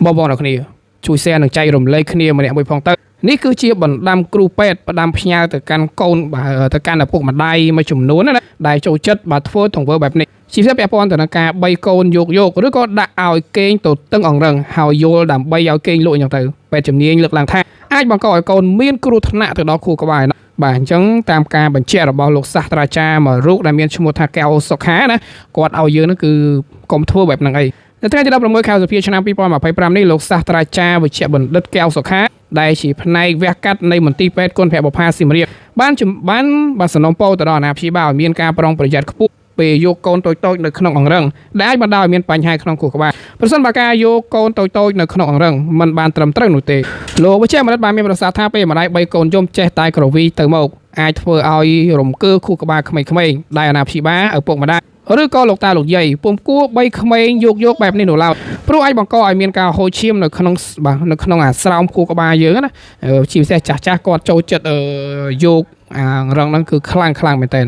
បងប្អូនអ្នកគ្នាជួយ share និងចែករំលែកគ្នាម្នាក់មួយផងទៅនេះគឺជាបណ្ដាំគ្រូពេទ្យផ្ដាំផ្ញើទៅកាន់កូនទៅកាន់ឪពុកម្ដាយមួយចំនួនណាដែលចូលចិត្តបាទធ្វើទង្វើបែបនេះជាពិសេសពាក់ព័ន្ធទៅនឹងការបីកូនយកឬក៏ដាក់ឲ្យគេងទៅតឹងអង្រឹងហើយយល់ដើម្បីឲ្យគេងលក់អញ្ចឹងទៅពេទ្យជំនាញលើកឡើងថាអាចបង្កឲ្យកូនមានគ្រោះថ្នាក់ទៅដល់ខួរក្បាលបាទអញ្ចឹងតាមការបញ្ជាក់របស់លោកសាស្ត្រាចារ្យមួយរូបដែលមានឈ្មោះថាកែវសុខាណាគាត់ឲ្យយើងហ្នឹងគឺកុំធ្វើបែបហ្នឹងអីនៅថ្ងៃទី16ខែសីហាឆ្នាំ2025នេះលោកសាស្ត្រាចារ្យវិជ្ជបណ្ឌិតកែវសុខាដែលជាផ្នែកវះកាត់នៃមន្ទីរពេទ្យគុណភបុប្ផាសៀមរាបបានសំណូមពរទៅដល់អាណាព្យាបាលឲ្យមានការប្រុងប្រយ័ត្នខ្ពស់ពេលយកកូនតូចៗនៅក្នុងអង្រឹងដែលអាចបណ្ដាលឲ្យមានបញ្ហាក្នុងខួរក្បាលប្រសិនបើការយកកូនតូចៗនៅក្នុងអង្រឹងមិនបានត្រឹមត្រូវនោះទេលោកវិជ្ជបណ្ឌិតបានមានប្រសាសន៍ថាពេលម្ដាយបីកូនយំចេះតែក្រវីទៅមកអាចធ្វើឲ្យរំកើខួរក្បាលក្មេងៗដែលអាណាព្យាបាលឪពុកម្ដាយឬក៏លោកតាលោកយាយពុំគួរបីក្មេងយកបែបនេះនោះឡើយព្រោះអាចបង្កឲ្យមានការហូរឈាមនៅក្នុងអាស្រោមខួរក្បាលយើងណាជាពិសេសចាស់គាត់ចូលចិត្តយកអារងហ្នឹងគឺខ្លាំងមែនទែន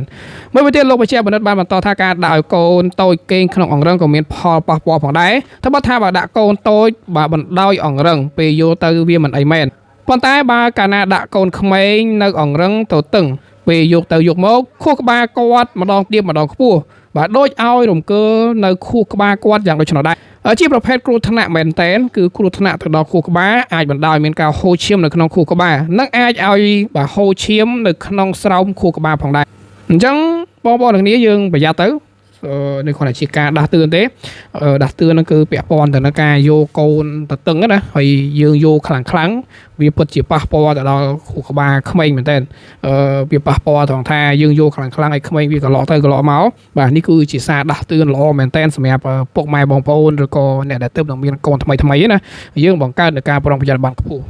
មួយវិញទៀតលោកបច្ចេកបណ្ឌិតបានបន្តថាការដាក់ឲ្យកូនតូចគេងក្នុងអង្រឹងក៏មានផលប៉ះពាល់ផងដែរថាបើដាក់កូនតូចបើបណ្ដោយអង្រឹងពេលយកទៅវាមិនអីមែនប៉ុន្តែបើកាលណាដាក់កូនក្មេងនៅអង្រឹងទៅតឹងពេលយកទៅយកមកខួរក្បាលគាត់ម្ដងទៀបម្ដងខ្ពស់បាទដូចឲ្យរំកើនៅខួរក្បាលគាត់យ៉ាងដូចនោះដែរជាប្រភេទគ្រោះថ្នាក់មែនតែនគឺគ្រោះថ្នាក់ទៅដល់ខួរក្បាលអាចបណ្ដាលឲ្យមានការហូរឈាមនៅក្នុងខួរក្បាលនិងអាចឲ្យហូរឈាមនៅក្នុងស្រោមខួរក្បាលផងដែរអញ្ចឹងបងប្អូនទាំងគ្នាយើងប្រយ័ត្នទៅនេះគ្រាន់តែជាការដាស់តឿនទេដាស់តឿនហ្នឹងគឺពាក់ព័ន្ធទៅនឹងការយកកូនទៅតឹងណាហើយយើងយកខ្លាំងវាពិតជាប៉ះពាល់ទៅដល់ខួរក្បាលក្មេងមែនតើវាប៉ះពាល់ត្រង់ថាយើងយកខ្លាំងឲ្យក្មេងវាកន្លក់ទៅកន្លក់មកបាទនេះគឺជាសារដាស់តឿនល្អមែនតើសម្រាប់ពុកម៉ែបងប្អូនឬក៏អ្នកដែលទើបនឹងមានកូនថ្មីណាយើងបង្កើតនៅការប្រុងប្រយ័ត្នបានខ្ពស់